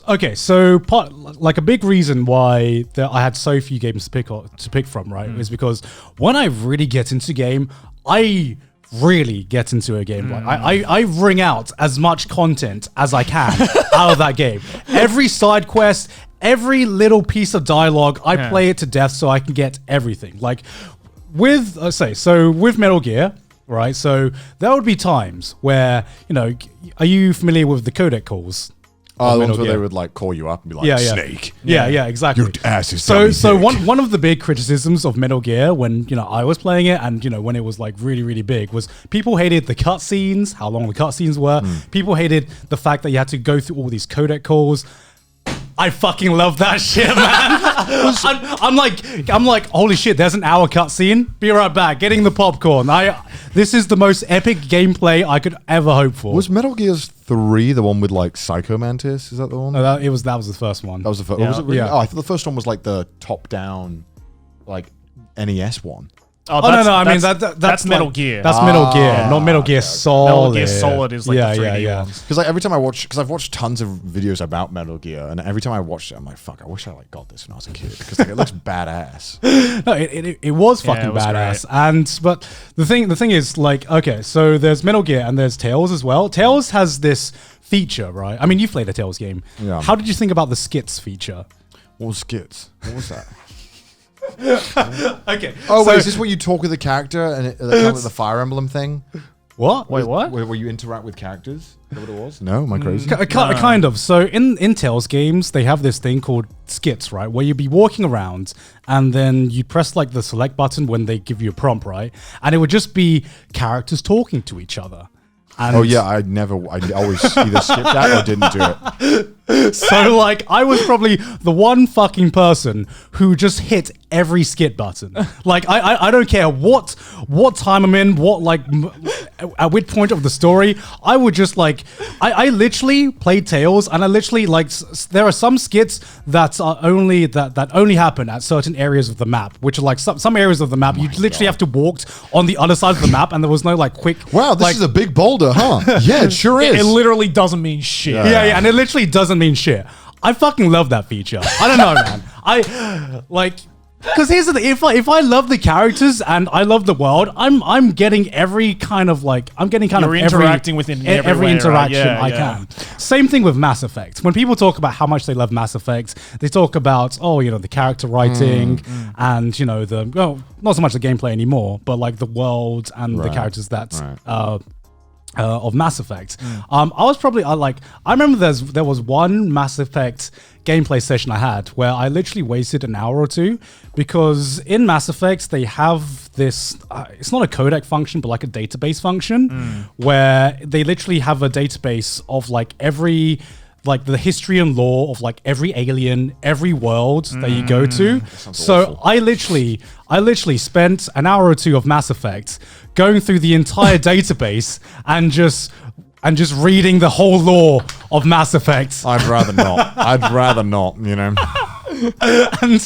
Okay, so like a big reason why I had so few games to pick from, right, is because when I really get into game, I really get into a game. Like I wring out as much content as I can out of that game. Every side quest, every little piece of dialogue, I play it to death so I can get everything. Like with with Metal Gear, right? So there would be times where, you know, are you familiar with the codec calls? Oh, the ones where they would like call you up and be like, Snake. Yeah, exactly. Your ass is so one of the big criticisms of Metal Gear when, you know, I was playing it and, you know, when it was like really, really big was people hated the cutscenes, how long the cutscenes were. People hated the fact that you had to go through all these codec calls. I fucking love that shit, man. I'm like, holy shit, there's an hour cutscene. Be right back, getting the popcorn. This is the most epic gameplay I could ever hope for. Was Metal Gear 3 the one with like Psycho Mantis? Is that the one? No, that was the first one. That was the first. Yeah. Was it really? Yeah. Oh, I thought the first one was like the top-down, like NES one. Oh, no, I mean that's Metal Gear. That's Metal Gear, not Metal Gear Solid. Metal Gear Solid is like the 3D ones. Because like every time I watch, because I've watched tons of videos about Metal Gear, and every time I watch it, I'm like, fuck, I wish I like got this when I was a kid because like it looks badass. No, it was fucking badass. But the thing is, like, okay, so there's Metal Gear and there's Tales as well. Tales has this feature, right? I mean, you've played a Tales game. Yeah. How did you think about the skits feature? What was skits? What was that? Okay. Oh, wait, is this where you talk with the character and it kind of like the Fire Emblem thing? What? Wait, what? Where you interact with characters? Is that what it was? No, am I crazy? Kind of. So in Tales games, they have this thing called skits, right? Where you'd be walking around and then you press like the select button when they give you a prompt, right? And it would just be characters talking to each other. And oh yeah, I always either skipped that or didn't do it. So like I was probably the one fucking person who just hit every skit button. Like I don't care what time I'm in, what like at which point of the story, I would just like I literally played Tales and I literally like there are some skits that are only that only happen at certain areas of the map, which are like some areas of the map you literally have to walk on the other side of the map and there was no like quick. Wow, this is a big boulder, huh? Yeah, it sure is. It literally doesn't mean shit. Yeah, and it literally doesn't mean shit. I fucking love that feature. I don't know, man. I like because here's the thing: if I love the characters and I love the world, I'm getting every kind of like You're interacting with it in every way, interaction right? I can. Same thing with Mass Effect. When people talk about how much they love Mass Effect, they talk about the character writing and not so much the gameplay anymore, but like the world and the characters that. Of Mass Effect. I was probably I remember there was one Mass Effect gameplay session I had where I literally wasted an hour or two because in Mass Effect they have this it's not a codec function but like a database function where they literally have a database of like every like the history and lore of like every alien, every world that you go to. So awful. I literally spent an hour or two of Mass Effect going through the entire database and just reading the whole lore of Mass Effect. I'd rather not, you know. and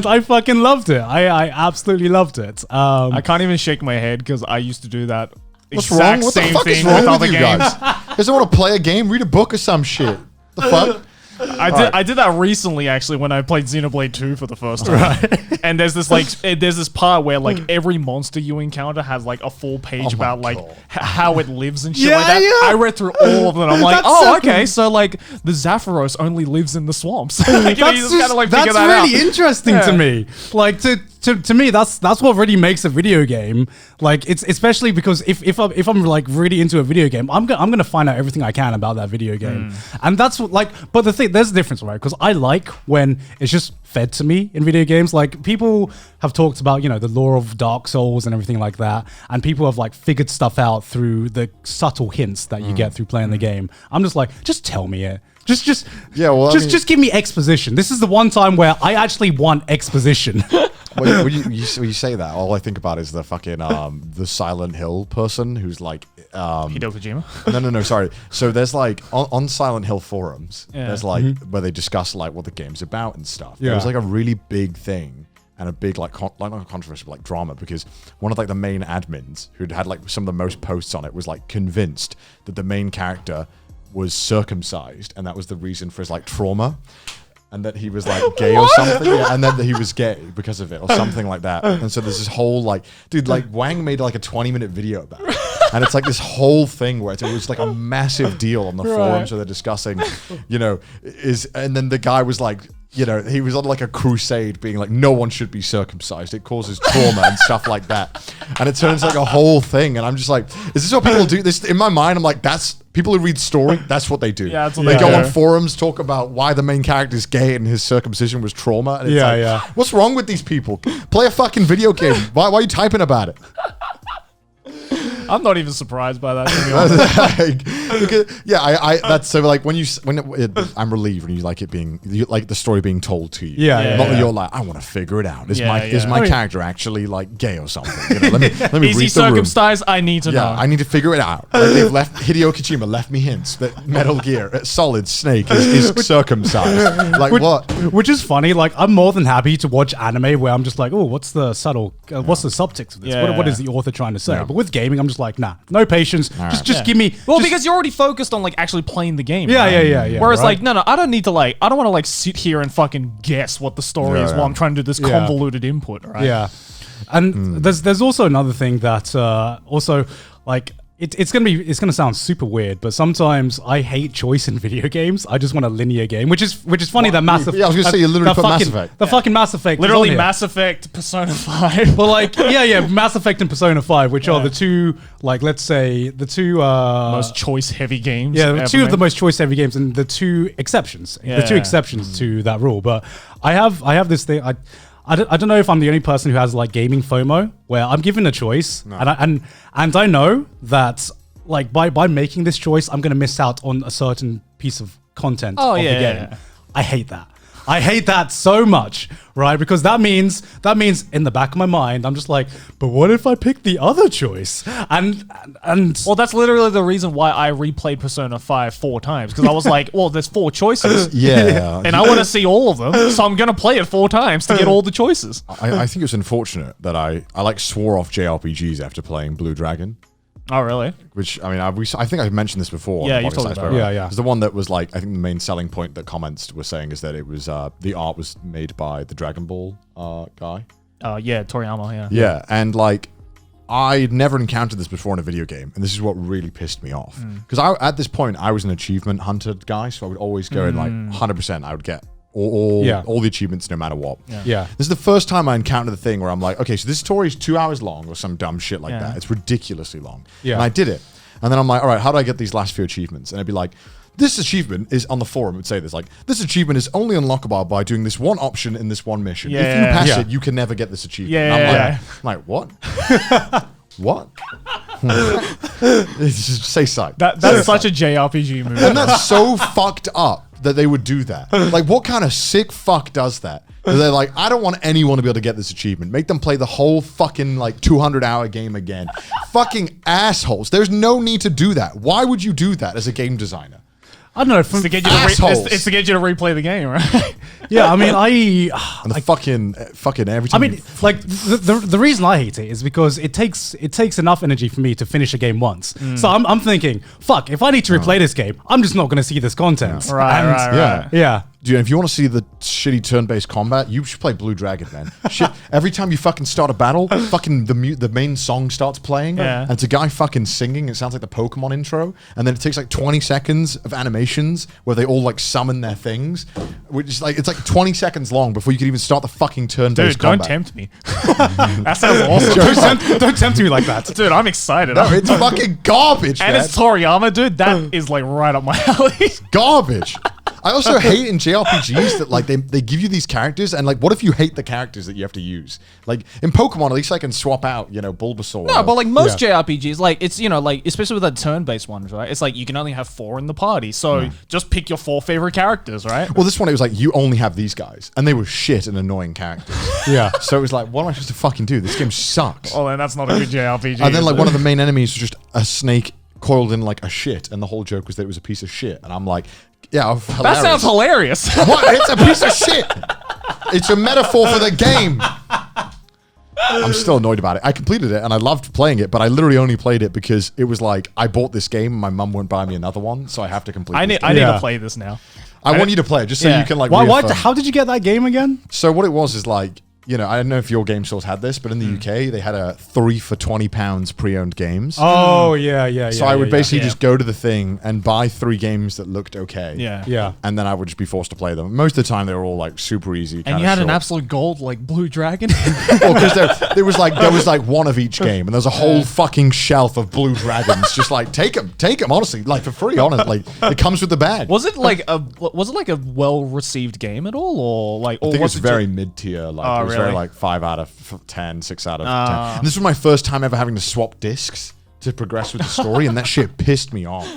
I fucking loved it. I absolutely loved it. I can't even shake my head because I used to do that. What's wrong? What the fuck is wrong with you guys? Doesn't want to play a game? Read a book or some shit. The fuck? I did that recently actually when I played Xenoblade 2 for the first time. And there's this part where like every monster you encounter has like a full page about like how it lives and shit like that. Yeah. I read through all of them. I'm like, okay, so like the Zapharos only lives in the swamps. Like, that's really interesting to me. Like to me, that's what really makes a video game. Like it's especially because if I'm like really into a video game, I'm gonna find out everything I can about that video game, and that's what like. But there's a difference, right? Because I like when it's just fed to me in video games. Like people have talked about the lore of Dark Souls and everything like that, and people have like figured stuff out through the subtle hints that you get through playing the game. I'm just like, just tell me it. Just give me exposition. This is the one time where I actually want exposition. When you say that, all I think about is the fucking the Silent Hill person who's like Hideo Kojima. No, sorry. So there's like on Silent Hill forums, there's like where they discuss like what the game's about and stuff. Yeah. There was like a really big thing and a big like not controversy but like drama because one of like the main admins who'd had like some of the most posts on it was like convinced that the main character was circumcised, and that was the reason for his like trauma. And that he was like gay or something, and then that he was gay because of it or something like that. And so there's this whole like, dude, like Wang made like a 20-minute video about it, and it's like this whole thing where it was like a massive deal on the forums where they're discussing, and then the guy was like, he was on like a crusade being like, no one should be circumcised. It causes trauma and stuff like that. And it turns like a whole thing. And I'm just like, is this what people do? This in my mind, I'm like, that's people who read story. That's what they do. Yeah, that's what they they go do. on forums, talk about why the main character is gay and his circumcision was trauma. And it's what's wrong with these people? Play a fucking video game. Why are you typing about it? I'm not even surprised by that, to be honest. That's so like I'm relieved when you like it being like the story being told to you. Not that you're like, I want to figure it out. Is my character actually like gay or something? Let me Is read he the room. circumcised? I need to know. I need to figure it out. They've left Hideo Kojima left me hints that Metal Gear Solid Snake is circumcised. Like what? Which is funny. Like I'm more than happy to watch anime where I'm just like, oh, what's the subtle, what's the subtext of this? What is the author trying to say? But with gaming, I'm just like, nah, no patience. Just give me. Well, because you're already focused on like actually playing the game. Yeah. Whereas like, no, I don't need to like, I don't want to like sit here and fucking guess what the story is while I'm trying to do this convoluted input, right? Yeah. And there's also another thing that also like it's gonna sound super weird, but sometimes I hate choice in video games. I just want a linear game, which is funny that Mass Effect. Yeah, I was gonna say you literally put Mass Effect. The fucking Mass Effect. Literally Mass Effect, Persona 5. Well, like Mass Effect and Persona 5, which are the two, like let's say the two most choice heavy games. Yeah, two of the most choice heavy games, and the two exceptions. The two exceptions to that rule. But I have this thing. I don't know if I'm the only person who has like gaming FOMO, where I'm given a choice, and I know that like by making this choice, I'm gonna miss out on a certain piece of content of the game. Yeah. I hate that. I hate that so much, right? Because that means in the back of my mind, I'm just like, but what if I pick the other choice? And well, that's literally the reason why I replayed Persona 5 4 times, because I was like, well, there's 4 choices. And I want to see all of them, so I'm gonna play it 4 times to get all the choices. I think it's unfortunate that I like swore off JRPGs after playing Blue Dragon. Oh, really? Which, I mean, I think I've mentioned this before. Yeah, you've talked about it. It's the one that was like, I think the main selling point that comments were saying is that it was, the art was made by the Dragon Ball guy. Yeah, Toriyama, yeah. Yeah, and like, I'd never encountered this before in a video game, and this is what really pissed me off. Because at this point, I was an achievement hunter guy, so I would always go in like 100%, I would get all the achievements no matter what. Yeah. This is the first time I encountered the thing where I'm like, okay, so this story is 2 hours long or some dumb shit like that. It's ridiculously long. Yeah. And I did it. And then I'm like, all right, how do I get these last few achievements? And it'd be like, this achievement is on the forum. It would say this, like, this achievement is only unlockable by doing this one option in this one mission. If you pass it, you can never get this achievement. I'm like, what? What? Just say psych. That's such a JRPG movie. And that's so fucked up that they would do that. Like, what kind of sick fuck does that? They're like, I don't want anyone to be able to get this achievement. Make them play the whole fucking like 200-hour game again. Fucking assholes. There's no need to do that. Why would you do that as a game designer? I don't know. It's to get you to replay the game, right? Yeah, I mean, and the fucking every time. I mean, like the reason I hate it is because it takes enough energy for me to finish a game once. So I'm thinking, fuck, if I need to replay this game, I'm just not going to see this content. Right. Yeah. Dude, if you want to see the shitty turn-based combat, you should play Blue Dragon, man. Shit, every time you fucking start a battle, fucking the main song starts playing, and it's a guy fucking singing. It sounds like the Pokemon intro, and then it takes like 20 seconds of animations where they all like summon their things, which is like it's like 20 seconds long before you can even start the fucking turn-based combat. Don't tempt me. That sounds awesome. Don't tempt me like that, dude. I'm excited. No, it's fucking garbage, and man. It's Toriyama, dude. That is like right up my alley. Garbage. I also hate in JRPGs that like they give you these characters and like what if you hate the characters that you have to use? Like in Pokemon, at least I can swap out, Bulbasaur. No, but like most JRPGs, like it's like especially with the turn-based ones, right? It's like you can only have 4 in the party, so just pick your 4 favorite characters, right? Well, this one it was like you only have these guys, and they were shit and annoying characters. So it was like, what am I supposed to fucking do? This game sucks. Oh, then that's not a good JRPG. And then like one of the main enemies was just a snake coiled in like a shit, and the whole joke was that it was a piece of shit, and I'm like, yeah, hilarious. That sounds hilarious. What? It's a piece of shit. It's a metaphor for the game. I'm still annoyed about it. I completed it and I loved playing it, but I literally only played it because it was like I bought this game and my mum wouldn't buy me another one, so I have to complete. I need to play this now. I want you to play it just so you can like. Why? How did you get that game again? So what it was is like, you know, I don't know if your game stores had this, but in the UK they had a 3 for £20 pre-owned games. Oh yeah. So I would basically just go to the thing and buy 3 games that looked okay. Yeah. And then I would just be forced to play them. Most of the time they were all like super easy. And you had an absolute gold like Blue Dragon. Well, because there was like one of each game, and there's a whole fucking shelf of Blue Dragons. Just like take them, honestly, like for free. Honestly, it comes with the bag. Was it like a well received game at all, or like? I think it was very mid tier. Like it was very like 5 out of 10, 6 out of 10. And this was my first time ever having to swap discs to progress with the story, and that shit pissed me off.